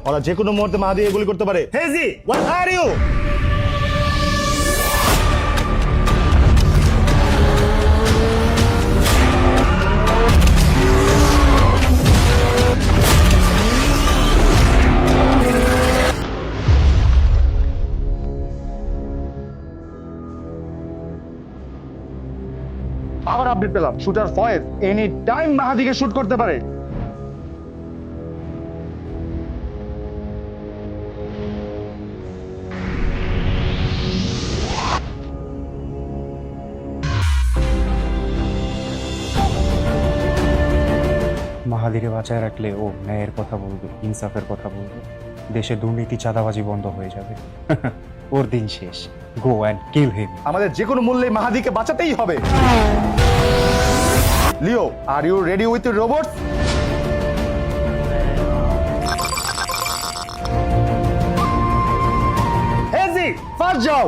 ওরা যে কোনো মুহূর্তে মাহাদিকে গুলি করতে পারে। হেজি, হোয়াট আর ইউ? আবার আপডেট পেলাম, শুটার ফয়েজ এনি টাইম মাহাদিকে শুট করতে পারে। মাহাদিরে বাঁচায় রাখলে ও ন্যায়ের কথা বলবে, ইনসাফের কথা বলবে, দেশে দুর্নীতি চাঁদাবাজি বন্ধ হয়ে যাবে। ওর দিন শেষ। Go and kill him. আমাদের যে কোনো মূল্যে মাহাদিকে বাঁচাতেই হবে। Leo, are you ready with your robots? হেজি, ফার্স্ট যাও।